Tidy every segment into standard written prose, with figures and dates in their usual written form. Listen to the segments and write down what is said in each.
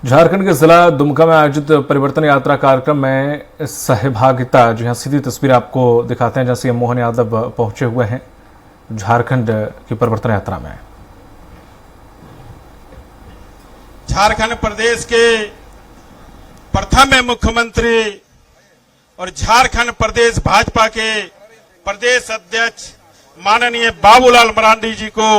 झारखंड के जिला दुमका में आयोजित परिवर्तन यात्रा कार्यक्रम में सहभागिता, जी हां, सीधी तस्वीर आपको दिखाते हैं जहां सीएम मोहन यादव पहुंचे हुए हैं झारखंड की परिवर्तन यात्रा में। झारखंड प्रदेश के प्रथम मुख्यमंत्री और झारखंड प्रदेश भाजपा के प्रदेश अध्यक्ष माननीय बाबूलाल मरांडी जी को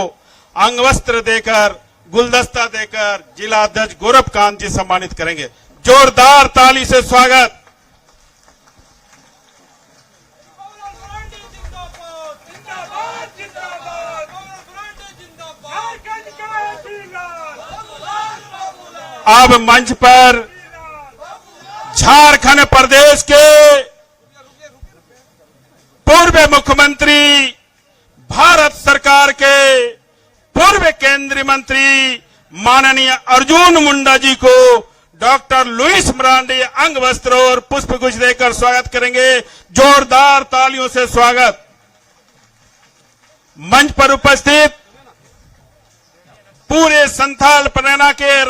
अंगवस्त्र देकर, गुलदस्ता देकर जिला अध्यक्ष गोरखकांत जी सम्मानित करेंगे। जोरदार ताली से स्वागत। अब मंच पर झारखंड प्रदेश के पूर्व मुख्यमंत्री, भारत सरकार के पूर्व केंद्रीय मंत्री माननीय अर्जुन मुंडा जी को डॉक्टर लुईस मरांडी अंग वस्त्र और पुष्प गुच्छ देकर स्वागत करेंगे। जोरदार तालियों से स्वागत। मंच पर उपस्थित पूरे संथाल परगना के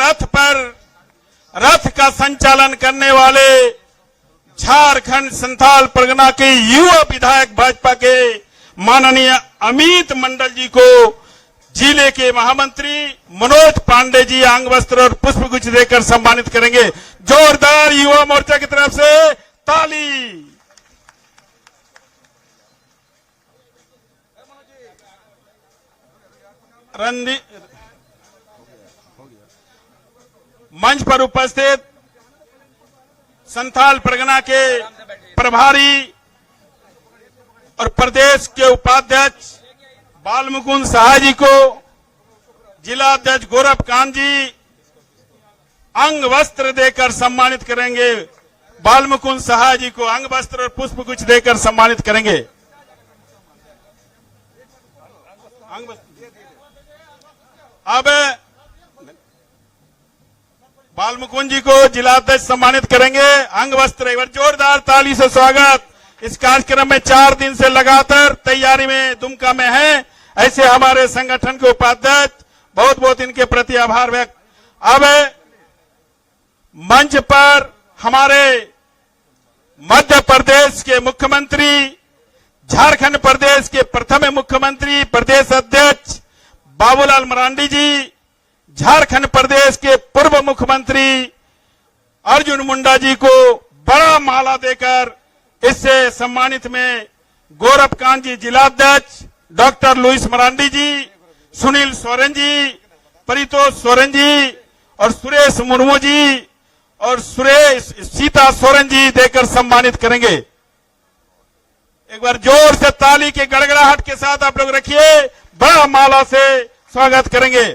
रथ का संचालन करने वाले झारखंड संथाल परगना के युवा विधायक भाजपा के माननीय अमित मंडल जी को जिले के महामंत्री मनोज पांडे जी अंग वस्त्र और पुष्प गुच्छ देकर सम्मानित करेंगे। जोरदार युवा मोर्चा की तरफ से ताली। मंच पर उपस्थित संथाल परगना के प्रभारी और प्रदेश के उपाध्यक्ष बालमुकुंद सहाय जी को जिला अध्यक्ष गोरखकांत जी अंग वस्त्र देकर सम्मानित करेंगे। बालमुकुंद सहाय जी को अंग वस्त्र और पुष्प गुच्छ देकर सम्मानित करेंगे। अब बालमुकुंद जी को जिला अध्यक्ष सम्मानित करेंगे अंग वस्त्र। एक बार जोरदार ताली से स्वागत। इस कार्यक्रम में 4 दिन से लगातार तैयारी में दुमका में है। ऐसे हमारे संगठन के उपाध्यक्ष, बहुत बहुत इनके प्रति आभार व्यक्त। अब मंच पर हमारे मध्य प्रदेश के मुख्यमंत्री, झारखंड प्रदेश के प्रथम मुख्यमंत्री, प्रदेश अध्यक्ष बाबूलाल मरांडी जी, झारखंड प्रदेश के पूर्व मुख्यमंत्री अर्जुन मुंडा जी को बड़ा माला देकर इससे सम्मानित में गोरखकांत जी जिला अध्यक्ष, डॉक्टर लुईस मरांडी जी, सुनील सोरेन जी, परितोष सोरेन जी और सुरेश मुर्मू जी और सीता सोरेन जी देकर सम्मानित करेंगे। एक बार जोर से ताली के गड़गड़ाहट के साथ आप लोग रखिए। बड़ा माला से स्वागत करेंगे।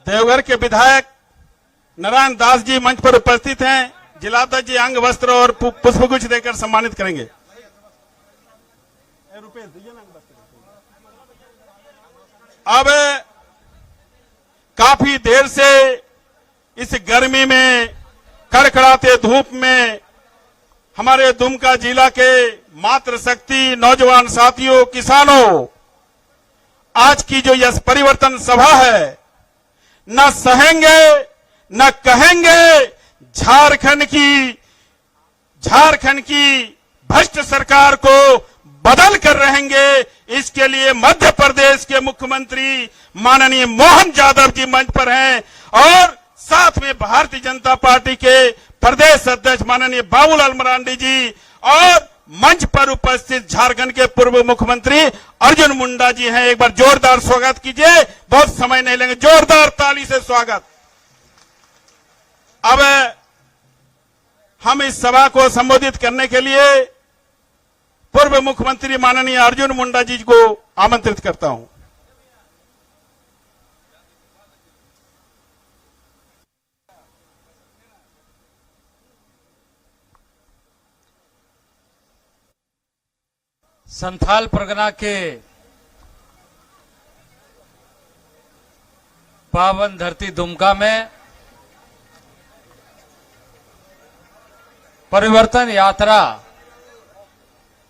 देवघर के विधायक नारायण दास जी मंच पर उपस्थित हैं। जिलाध्यक्ष जी अंग वस्त्र और पुष्प गुच्छ देकर सम्मानित करेंगे। अब काफी देर से इस गर्मी में, कड़कड़ाते धूप में हमारे दुमका जिला के मातृशक्ति नौजवान साथियों, किसानों, आज की जो यह परिवर्तन सभा है, न सहेंगे न कहेंगे झारखंड की भ्रष्ट सरकार को बदल कर रहेंगे। इसके लिए मध्य प्रदेश के मुख्यमंत्री माननीय मोहन यादव जी मंच पर हैं और साथ में भारतीय जनता पार्टी के प्रदेश अध्यक्ष माननीय बाबूलाल मरांडी जी और मंच पर उपस्थित झारखंड के पूर्व मुख्यमंत्री अर्जुन मुंडा जी हैं। एक बार जोरदार स्वागत कीजिए। बहुत समय नहीं लेंगे। जोरदार ताली से स्वागत। अब हम इस सभा को संबोधित करने के लिए पूर्व मुख्यमंत्री माननीय अर्जुन मुंडा जी को आमंत्रित करता हूं। संथाल परगना के पावन धरती दुमका में परिवर्तन यात्रा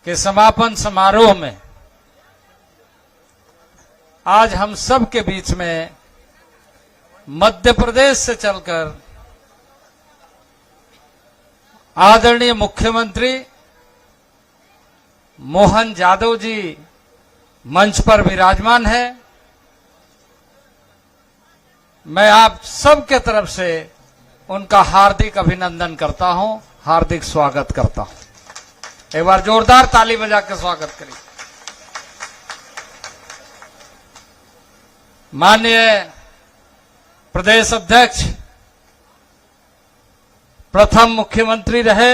के समापन समारोह में आज हम सब के बीच में मध्य प्रदेश से चलकर आदरणीय मुख्यमंत्री मोहन यादव जी मंच पर विराजमान है। मैं आप सबके तरफ से उनका हार्दिक अभिनंदन करता हूं, हार्दिक स्वागत करता हूं। एक बार जोरदार ताली बजा के स्वागत करिए। माननीय प्रदेश अध्यक्ष, प्रथम मुख्यमंत्री रहे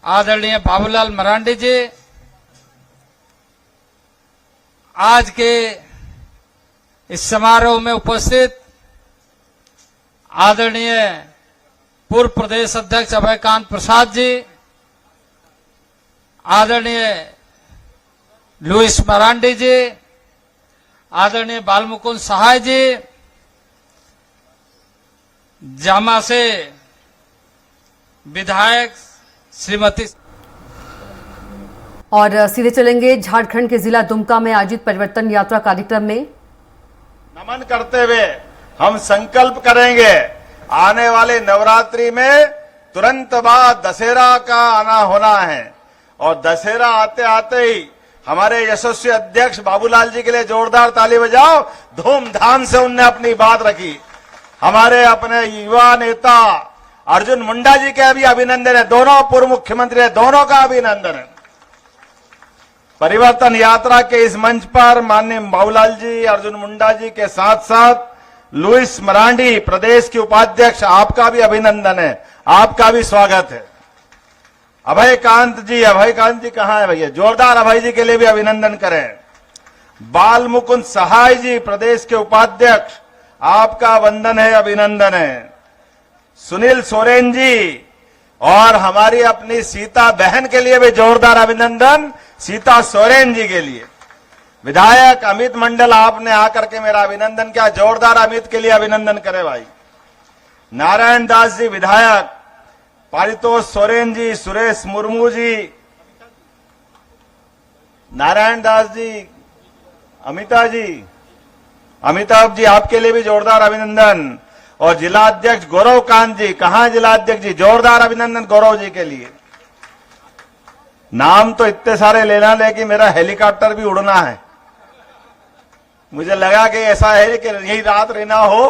आदरणीय बाबूलाल मरांडी जी, आज के इस समारोह में उपस्थित आदरणीय पूर्व प्रदेश अध्यक्ष अभयकांत प्रसाद जी, आदरणीय लुइस मरांडी जी, आदरणीय बालमुकुंद सहाय जी, जामा से विधायक श्रीमती। और सीधे चलेंगे झारखंड के जिला दुमका में आयोजित परिवर्तन यात्रा कार्यक्रम में। नमन करते हुए हम संकल्प करेंगे आने वाले नवरात्रि में तुरंत बाद दशहरा का आना होना है और दशहरा आते आते ही हमारे यशस्वी अध्यक्ष बाबूलाल जी के लिए जोरदार ताली बजाओ। धूमधाम से उनने अपनी बात रखी। हमारे अपने युवा नेता अर्जुन मुंडा जी का भी अभिनंदन है, दोनों पूर्व मुख्यमंत्री है, दोनों का अभिनंदन है। परिवर्तन यात्रा के इस मंच पर माननीय बाबूलाल जी, अर्जुन मुंडा जी के साथ साथ लुइस मरांडी प्रदेश के उपाध्यक्ष, आपका भी अभिनंदन है, आपका भी स्वागत है। अभयकांत जी कहां है भैया? जोरदार अभय जी के लिए भी अभिनंदन करें। बालमुकुंद सहाय जी प्रदेश के उपाध्यक्ष, आपका वंदन है, अभिनंदन है। सुनील सोरेन जी और हमारी अपनी सीता बहन के लिए भी जोरदार अभिनंदन, सीता सोरेन जी के लिए। विधायक अमित मंडल, आपने आकर के मेरा अभिनंदन किया, जोरदार अमित के लिए अभिनंदन करें भाई। नारायण दास जी विधायक, पारितोष सोरेन जी, सुरेश मुर्मू जी, नारायण दास जी, अमिताभ जी, आपके लिए भी जोरदार अभिनंदन। और जिला अध्यक्ष गौरव कांत जी, कहां जिला अध्यक्ष जी? जोरदार अभिनंदन गौरव जी के लिए। नाम तो इतने सारे लेना लेकिन मेरा हेलीकॉप्टर भी उड़ना है। मुझे लगा कि ऐसा है कि यही रात रहना हो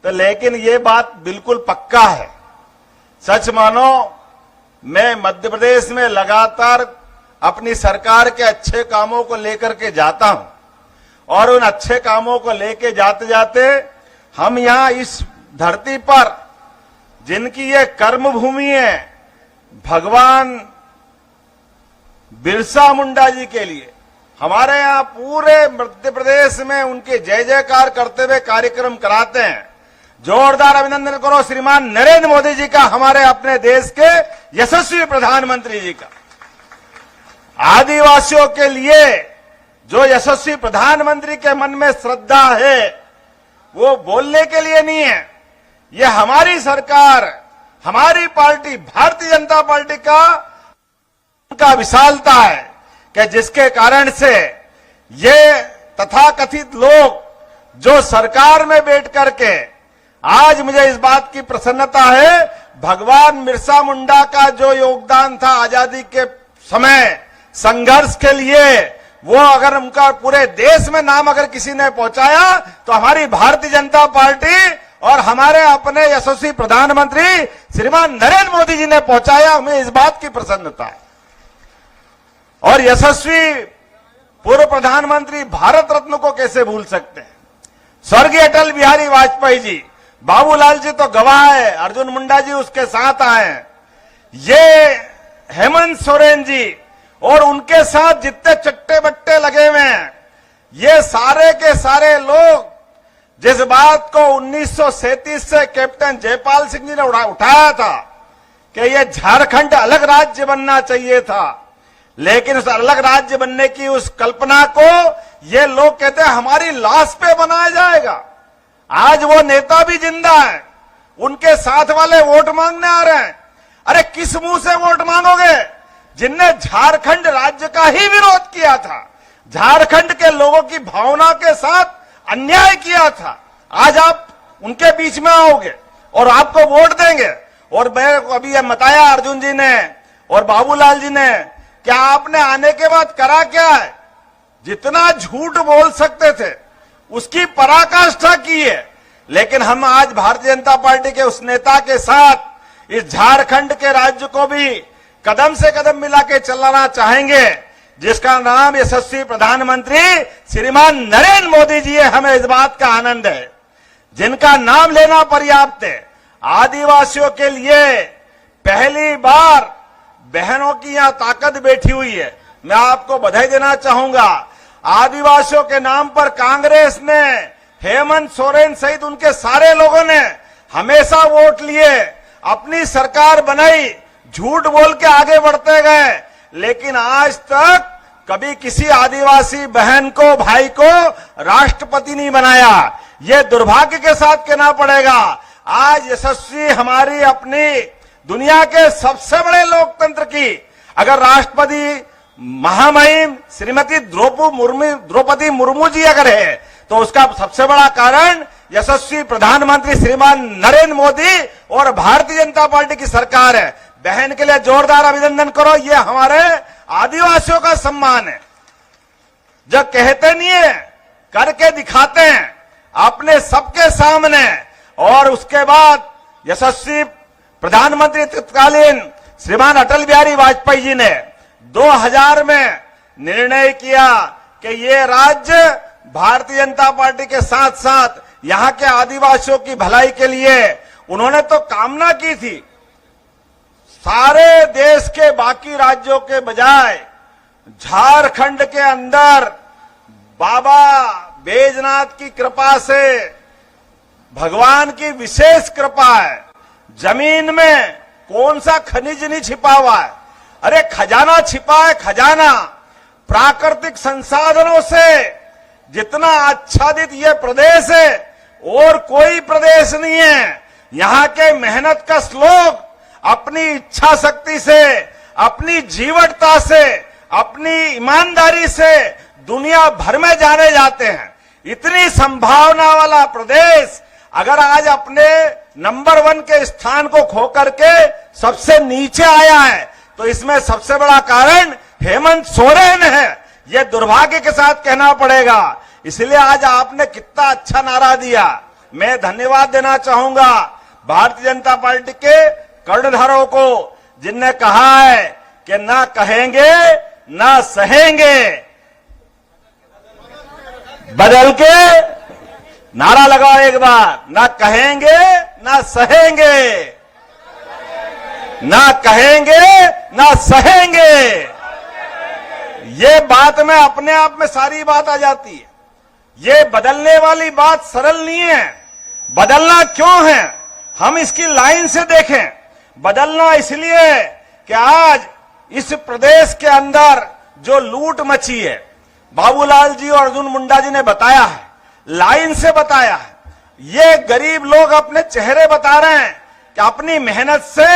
तो, लेकिन ये बात बिल्कुल पक्का है। सच मानो, मैं मध्य प्रदेश में लगातार अपनी सरकार के अच्छे कामों को लेकर के जाता हूं और उन अच्छे कामों को लेके जाते जाते हम यहां इस धरती पर जिनकी ये कर्म भूमि है, भगवान बिरसा मुंडा जी के लिए हमारे यहां पूरे मध्य प्रदेश में उनके जय जयकार करते हुए कार्यक्रम कराते हैं। जोरदार अभिनंदन करो श्रीमान नरेंद्र मोदी जी का, हमारे अपने देश के यशस्वी प्रधानमंत्री जी का। आदिवासियों के लिए जो यशस्वी प्रधानमंत्री के मन में श्रद्धा है वो बोलने के लिए नहीं है। ये हमारी सरकार, हमारी पार्टी भारतीय जनता पार्टी का विशालता है कि जिसके कारण से ये तथाकथित लोग जो सरकार में बैठ करके, आज मुझे इस बात की प्रसन्नता है, भगवान बिरसा मुंडा का जो योगदान था आजादी के समय संघर्ष के लिए, वो अगर उनका पूरे देश में नाम अगर किसी ने पहुंचाया तो हमारी भारतीय जनता पार्टी और हमारे अपने यशस्वी प्रधानमंत्री श्रीमान नरेंद्र मोदी जी ने पहुंचाया। हमें इस बात की प्रसन्नता है। और यशस्वी पूर्व प्रधानमंत्री भारत रत्न को कैसे भूल सकते हैं? स्वर्गीय अटल बिहारी वाजपेयी जी, बाबूलाल जी तो गवाह है, अर्जुन मुंडा जी उसके साथ आए, ये हेमंत सोरेन जी और उनके साथ जितने चट्टे बट्टे लगे हुए हैं, ये सारे के सारे लोग जिस बात को 1937 से कैप्टन जयपाल सिंह जी ने उठाया था कि ये झारखंड अलग राज्य बनना चाहिए था, लेकिन उस अलग राज्य बनने की उस कल्पना को ये लोग कहते हैं हमारी लाश पे बनाया जाएगा। आज वो नेता भी जिंदा है, उनके साथ वाले वोट मांगने आ रहे हैं। अरे किस मुंह से वोट मांगोगे जिनने झारखंड राज्य का ही विरोध किया था, झारखंड के लोगों की भावना के साथ अन्याय किया था। आज आप उनके बीच में आओगे और आपको वोट देंगे। और मैं अभी ये बताया अर्जुन जी ने और बाबूलाल जी ने, क्या आपने आने के बाद करा क्या है? जितना झूठ बोल सकते थे उसकी पराकाष्ठा की है। लेकिन हम आज भारतीय जनता पार्टी के उस नेता के साथ इस झारखंड के राज्य को भी कदम से कदम मिला के चलाना चाहेंगे, जिसका नाम यशस्वी प्रधानमंत्री श्रीमान नरेंद्र मोदी जी है। हमें इस बात का आनंद है, जिनका नाम लेना पर्याप्त है। आदिवासियों के लिए पहली बार बहनों की यहां ताकत बैठी हुई है। मैं आपको बधाई देना चाहूंगा। आदिवासियों के नाम पर कांग्रेस ने, हेमंत सोरेन सहित उनके सारे लोगों ने हमेशा वोट लिए, अपनी सरकार बनाई, झूठ बोल के आगे बढ़ते गए। लेकिन आज तक कभी किसी आदिवासी बहन को, भाई को राष्ट्रपति नहीं बनाया। यह दुर्भाग्य के साथ कहना पड़ेगा। आज यशस्वी हमारी अपनी दुनिया के सबसे बड़े लोकतंत्र की अगर राष्ट्रपति महामहिम श्रीमती द्रौपदी मुर्मू जी अगर है, तो उसका सबसे बड़ा कारण यशस्वी प्रधानमंत्री श्रीमान नरेंद्र मोदी और भारतीय जनता पार्टी की सरकार है। बहन के लिए जोरदार अभिनंदन करो। ये हमारे आदिवासियों का सम्मान है। जो कहते नहीं है करके दिखाते हैं अपने सबके सामने। और उसके बाद यशस्वी प्रधानमंत्री तत्कालीन श्रीमान अटल बिहारी वाजपेयी जी ने 2000 में निर्णय किया कि ये राज्य भारतीय जनता पार्टी के साथ साथ यहां के आदिवासियों की भलाई के लिए उन्होंने तो कामना की थी। सारे देश के बाकी राज्यों के बजाय झारखंड के अंदर बाबा बैजनाथ की कृपा से, भगवान की विशेष कृपा है। जमीन में कौन सा खनिज नहीं छिपा हुआ है? अरे खजाना छिपा है, खजाना। प्राकृतिक संसाधनों से जितना आच्छादित ये प्रदेश है और कोई प्रदेश नहीं है। यहां के मेहनत का श्लोक अपनी इच्छा शक्ति से, अपनी जीवटता से, अपनी ईमानदारी से दुनिया भर में जाने जाते हैं। इतनी संभावना वाला प्रदेश अगर आज अपने नंबर 1 के स्थान को खो करके सबसे नीचे आया है, तो इसमें सबसे बड़ा कारण हेमंत सोरेन है। यह दुर्भाग्य के साथ कहना पड़ेगा। इसलिए आज आपने कितना अच्छा नारा दिया। मैं धन्यवाद देना चाहूंगा भारतीय जनता पार्टी के कर्णधारों को, जिनने कहा है कि ना कहेंगे ना सहेंगे, बदल के नारा लगाओ एक बार, ना कहेंगे ना सहेंगे, ना कहेंगे ना सहेंगे। ये बात में अपने आप में सारी बात आ जाती है। ये बदलने वाली बात सरल नहीं है। बदलना क्यों है, हम इसकी लाइन से देखें। बदलना इसलिए कि आज इस प्रदेश के अंदर जो लूट मची है, बाबूलाल जी और अर्जुन मुंडा जी ने बताया है, लाइन से बताया है। ये गरीब लोग अपने चेहरे बता रहे हैं कि अपनी मेहनत से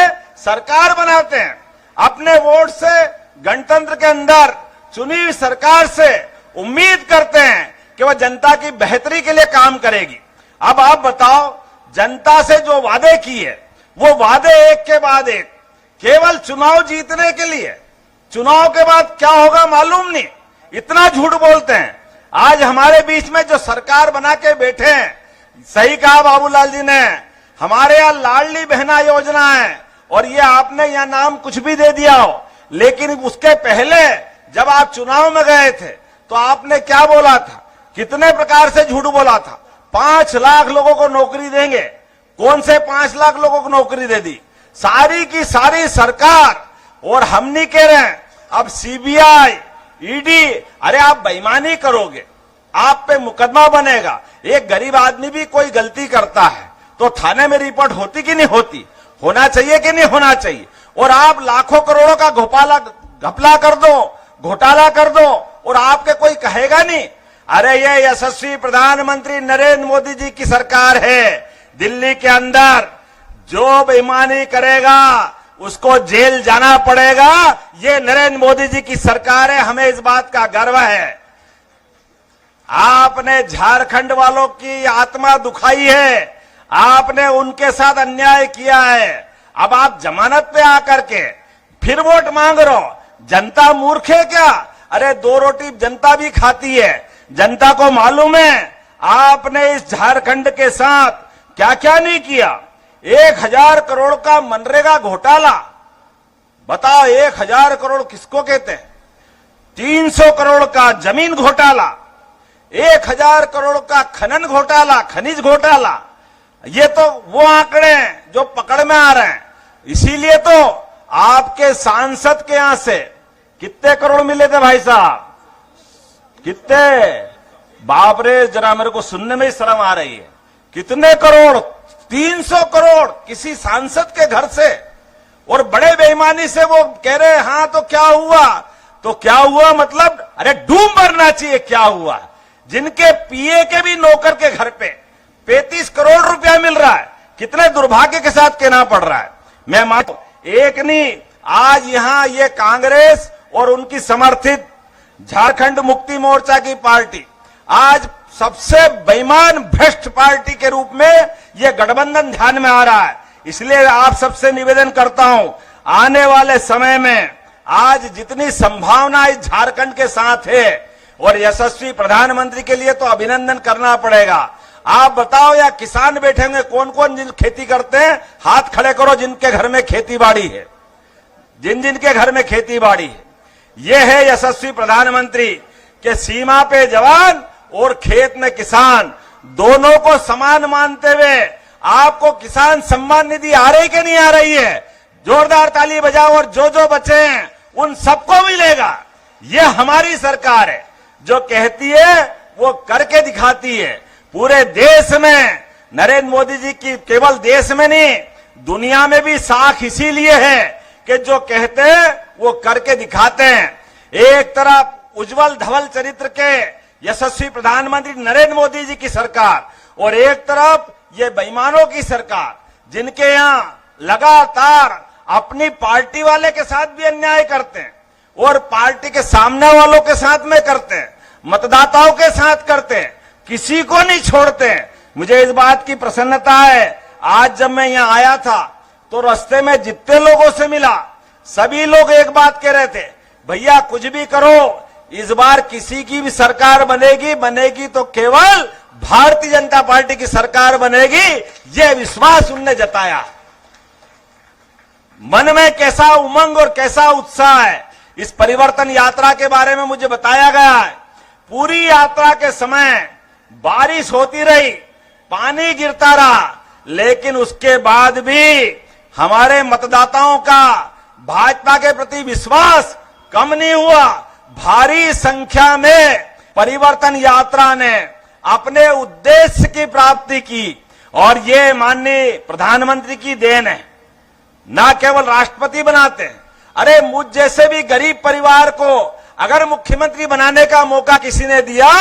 सरकार बनाते हैं, अपने वोट से गणतंत्र के अंदर चुनी हुई सरकार से उम्मीद करते हैं कि वह जनता की बेहतरी के लिए काम करेगी। अब आप बताओ, जनता से जो वादे किए वो वादे एक के बाद एक, केवल चुनाव जीतने के लिए। चुनाव के बाद क्या होगा मालूम नहीं, इतना झूठ बोलते हैं। आज हमारे बीच में जो सरकार बना के बैठे हैं, सही कहा बाबूलाल जी ने, हमारे यहां लाडली बहना योजना है और ये आपने यहां नाम कुछ भी दे दिया हो, लेकिन उसके पहले जब आप चुनाव में गए थे तो आपने क्या बोला था, कितने प्रकार से झूठ बोला था। 5 लाख लोगों को नौकरी देंगे। कौन से 5 लाख लोगों को नौकरी दे दी? सारी की सारी सरकार। और हम नहीं कह रहे हैं अब सीबीआई, ईडी, अरे आप बेईमानी करोगे, आप पे मुकदमा बनेगा। एक गरीब आदमी भी कोई गलती करता है तो थाने में रिपोर्ट होती कि नहीं होती? होना चाहिए कि नहीं होना चाहिए? और आप लाखों करोड़ों का घपला कर दो, घोटाला कर दो और आपके कोई कहेगा नहीं। अरे ये यशस्वी प्रधानमंत्री नरेंद्र मोदी जी की सरकार है। दिल्ली के अंदर जो बेईमानी करेगा उसको जेल जाना पड़ेगा। ये नरेंद्र मोदी जी की सरकार है, हमें इस बात का गर्व है। आपने झारखंड वालों की आत्मा दुखाई है, आपने उनके साथ अन्याय किया है। अब आप जमानत पे आकर के फिर वोट मांग रहे हो। जनता मूर्ख है क्या? अरे 2 रोटी जनता भी खाती है। जनता को मालूम है आपने इस झारखंड के साथ क्या क्या नहीं किया। 1000 करोड़ का मनरेगा घोटाला, बताओ 1000 करोड़ किसको कहते हैं? 300 करोड़ का जमीन घोटाला, 1000 करोड़ का खनन घोटाला, खनिज घोटाला। ये तो वो आंकड़े हैं जो पकड़ में आ रहे हैं। इसीलिए तो आपके सांसद के यहां से कितने करोड़ मिले थे भाई साहब? कितने? बाप रे, जरा मेरे को सुनने में ही शर्म आ रही है। कितने करोड़? 300 करोड़ किसी सांसद के घर से। और बड़े बेईमानी से वो कह रहे हैं हाँ तो क्या हुआ? तो क्या हुआ मतलब? अरे डूब मरना चाहिए। क्या हुआ? जिनके पीए के भी नौकर के घर पे 35 करोड़ रुपया मिल रहा है। कितने दुर्भाग्य के साथ कहना पड़ रहा है। मैं मानता हूं एक नहीं, आज यहां ये कांग्रेस और उनकी समर्थित झारखंड मुक्ति मोर्चा की पार्टी आज सबसे बेईमान भ्रष्ट पार्टी के रूप में ये गठबंधन ध्यान में आ रहा है। इसलिए आप सबसे निवेदन करता हूं, आने वाले समय में आज जितनी संभावना इस झारखंड के साथ है और यशस्वी प्रधानमंत्री के लिए तो अभिनंदन करना पड़ेगा। आप बताओ या किसान बैठे होंगे कौन कौन जिन खेती करते हैं? हाथ खड़े करो जिनके घर में खेती बाड़ी है, जिन जिन के घर में खेती बाड़ी है। यह है यशस्वी प्रधानमंत्री के सीमा पे जवान और खेत में किसान, दोनों को समान मानते हुए आपको किसान सम्मान निधि आ रही कि नहीं आ रही है? जोरदार ताली बजाओ और जो जो बचे हैं उन सबको मिलेगा। यह हमारी सरकार है, जो कहती है वो करके दिखाती है। पूरे देश में नरेंद्र मोदी जी की, केवल देश में नहीं दुनिया में भी साख इसीलिए है कि जो कहते हैं वो करके दिखाते हैं। एक तरफ उज्जवल धवल चरित्र के यशस्वी प्रधानमंत्री नरेंद्र मोदी जी की सरकार और एक तरफ ये बेईमानों की सरकार, जिनके यहां लगातार अपनी पार्टी वाले के साथ भी अन्याय करते हैं और पार्टी के सामने वालों के साथ में करते हैं, मतदाताओं के साथ करते हैं, किसी को नहीं छोड़ते हैं। मुझे इस बात की प्रसन्नता है, आज जब मैं यहां आया था तो रास्ते में जितने लोगों से मिला सभी लोग एक बात कह रहे थे, भैया कुछ भी करो, इस बार किसी की भी सरकार बनेगी तो केवल भारतीय जनता पार्टी की सरकार बनेगी। यह विश्वास उनने जताया। मन में कैसा उमंग और कैसा उत्साह है। इस परिवर्तन यात्रा के बारे में मुझे बताया गया है। पूरी यात्रा के समय बारिश होती रही, पानी गिरता रहा, लेकिन उसके बाद भी हमारे मतदाताओं का भाजपा के प्रति विश्वास कम नहीं हुआ। भारी संख्या में परिवर्तन यात्रा ने अपने उद्देश्य की प्राप्ति की और ये माननीय प्रधानमंत्री की देन है। ना केवल राष्ट्रपति बनाते हैं, अरे मुझ जैसे भी गरीब परिवार को अगर मुख्यमंत्री बनाने का मौका किसी ने दिया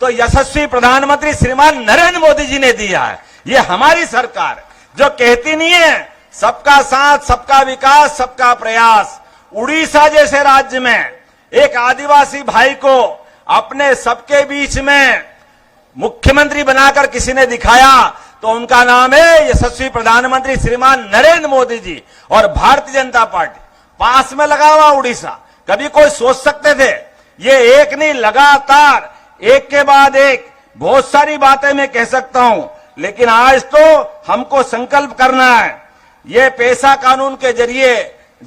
तो यशस्वी प्रधानमंत्री श्रीमान नरेंद्र मोदी जी ने दिया है। ये हमारी सरकार जो कहती नहीं है सबका साथ, सबका विकास, सबका प्रयास। उड़ीसा जैसे राज्य में एक आदिवासी भाई को अपने सबके बीच में मुख्यमंत्री बनाकर किसी ने दिखाया तो उनका नाम है यशस्वी प्रधानमंत्री श्रीमान नरेंद्र मोदी जी और भारतीय जनता पार्टी। पास में लगा हुआ उड़ीसा, कभी कोई सोच सकते थे? ये एक नहीं, लगातार एक के बाद एक बहुत सारी बातें मैं कह सकता हूं, लेकिन आज तो हमको संकल्प करना है। ये पेशा कानून के जरिए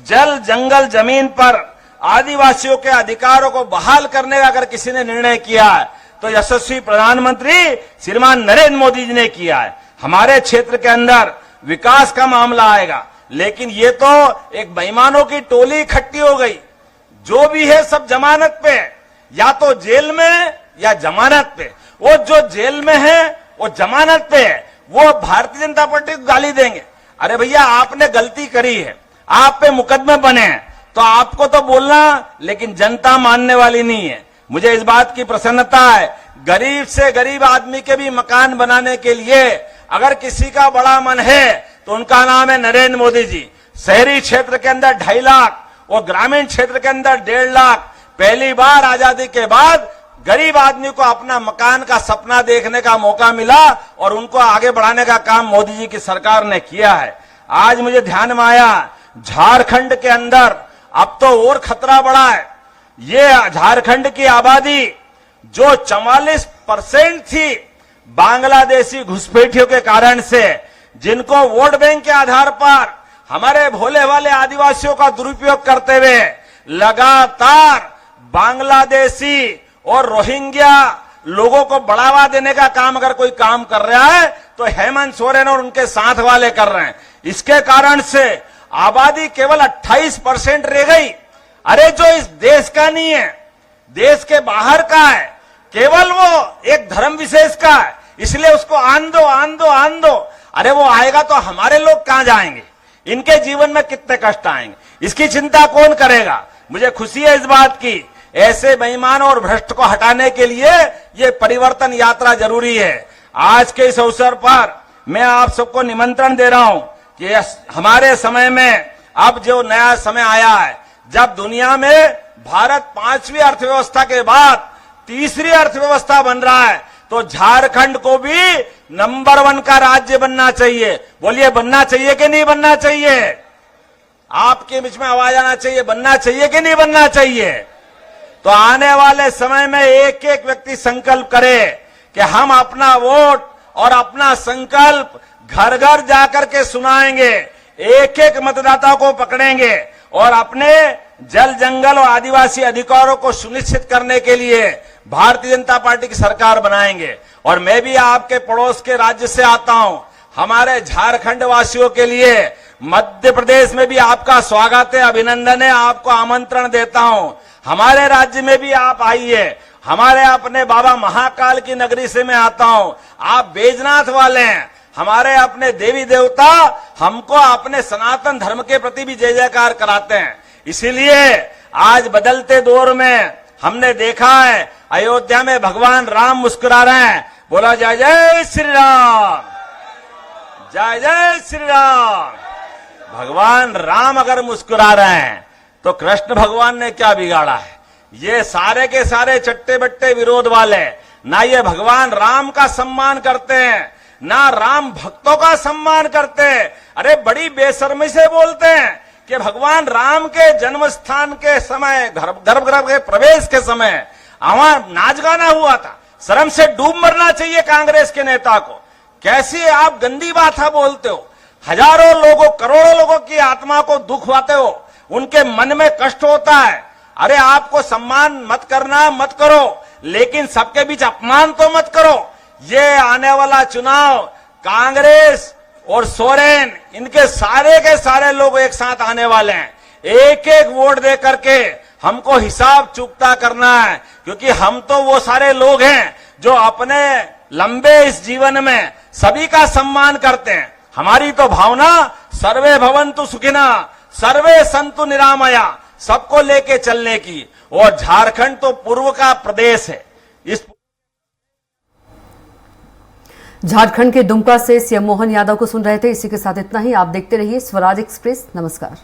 जल, जंगल, जमीन पर आदिवासियों के अधिकारों को बहाल करने का अगर किसी ने निर्णय किया है तो यशस्वी प्रधानमंत्री श्रीमान नरेंद्र मोदी जी ने किया है। हमारे क्षेत्र के अंदर विकास का मामला आएगा, लेकिन ये तो एक बेईमानों की टोली इकट्ठी हो गई। जो भी है सब जमानत पे, या तो जेल में या जमानत पे। वो जो जेल में है वो जमानत पे है, वो भारतीय जनता पार्टी को गाली देंगे। अरे भैया आपने गलती करी है, आप पे मुकदमे बने हैं, तो आपको तो बोलना, लेकिन जनता मानने वाली नहीं है। मुझे इस बात की प्रसन्नता है, गरीब से गरीब आदमी के भी मकान बनाने के लिए अगर किसी का बड़ा मन है तो उनका नाम है नरेंद्र मोदी जी। शहरी क्षेत्र के अंदर 2.5 लाख और ग्रामीण क्षेत्र के अंदर 1.5 लाख, पहली बार आजादी के बाद गरीब आदमी को अपना मकान का सपना देखने का मौका मिला और उनको आगे बढ़ाने का काम मोदी जी की सरकार ने किया है। आज मुझे ध्यान में आया, झारखंड के अंदर अब तो और खतरा बढ़ा है। ये झारखंड की आबादी जो 44% थी बांग्लादेशी घुसपैठियों के कारण से, जिनको वोट बैंक के आधार पर हमारे भोले वाले आदिवासियों का दुरुपयोग करते हुए लगातार बांग्लादेशी और रोहिंग्या लोगों को बढ़ावा देने का काम अगर कोई काम कर रहा है तो हेमंत सोरेन और उनके साथ वाले कर रहे हैं। इसके कारण से आबादी केवल 28% रह गई। अरे जो इस देश का नहीं है, देश के बाहर का है, केवल वो एक धर्म विशेष का है, इसलिए उसको आन दो। अरे वो आएगा तो हमारे लोग कहां जाएंगे, इनके जीवन में कितने कष्ट आएंगे, इसकी चिंता कौन करेगा। मुझे खुशी है इस बात की, ऐसे बेईमान और भ्रष्ट को हटाने के लिए ये परिवर्तन यात्रा जरूरी है। आज के इस अवसर पर मैं आप सबको निमंत्रण दे रहा हूं कि हमारे समय में अब जो नया समय आया है, जब दुनिया में भारत 5वीं अर्थव्यवस्था के बाद तीसरी अर्थव्यवस्था बन रहा है, तो झारखंड को भी नंबर 1 का राज्य बनना चाहिए। बोलिए, बनना चाहिए कि नहीं बनना चाहिए? आपके बीच में आवाज आना चाहिए, बनना चाहिए कि नहीं बनना चाहिए? तो आने वाले समय में एक एक व्यक्ति संकल्प करे कि हम अपना वोट और अपना संकल्प घर घर जाकर के सुनाएंगे, एक एक मतदाता को पकड़ेंगे और अपने जल जंगल और आदिवासी अधिकारों को सुनिश्चित करने के लिए भारतीय जनता पार्टी की सरकार बनाएंगे। और मैं भी आपके पड़ोस के राज्य से आता हूं, हमारे झारखंड वासियों के लिए मध्य प्रदेश में भी आपका स्वागत है, अभिनंदन है, आपको आमंत्रण देता हूं। हमारे राज्य में भी आप आइए। हमारे अपने बाबा महाकाल की नगरी से मैं आता हूं, आप बैजनाथ वाले हैं, हमारे अपने देवी देवता हमको अपने सनातन धर्म के प्रति भी जय जयकार कराते हैं। इसीलिए आज बदलते दौर में हमने देखा है, अयोध्या में भगवान राम मुस्कुरा रहे हैं। बोला जय जय श्री राम, जय जय श्री राम। भगवान राम अगर मुस्कुरा रहे हैं तो कृष्ण भगवान ने क्या बिगाड़ा है? ये सारे के सारे चट्टे बट्टे विरोध वाले ना ये भगवान राम का सम्मान करते हैं, ना राम भक्तों का सम्मान करते हैं। अरे बड़ी बेशर्मी से बोलते हैं कि भगवान राम के जन्म स्थान के समय, गर्भगृह के प्रवेश के समय वहां नाच गाना हुआ था। शर्म से डूब मरना चाहिए कांग्रेस के नेता को। कैसी आप गंदी बात बोलते हो? हजारों लोगों, करोड़ों लोगों की आत्मा को दुख आते हो, उनके मन में कष्ट होता है। अरे आपको सम्मान मत करना मत करो, लेकिन सबके बीच अपमान तो मत करो। ये आने वाला चुनाव कांग्रेस और सोरेन, इनके सारे के सारे लोग एक साथ आने वाले हैं। एक एक वोट दे करके हमको हिसाब चुकता करना है, क्योंकि हम तो वो सारे लोग हैं जो अपने लंबे इस जीवन में सभी का सम्मान करते हैं। हमारी तो भावना सर्वे भवन्तु सुखिना, सर्वे संतु निरामया, सबको लेके चलने की। और झारखंड तो पूर्व का प्रदेश है। इस झारखंड के दुमका से सीएम मोहन यादव को सुन रहे थे। इसी के साथ इतना ही। आप देखते रहिए स्वराज एक्सप्रेस। नमस्कार।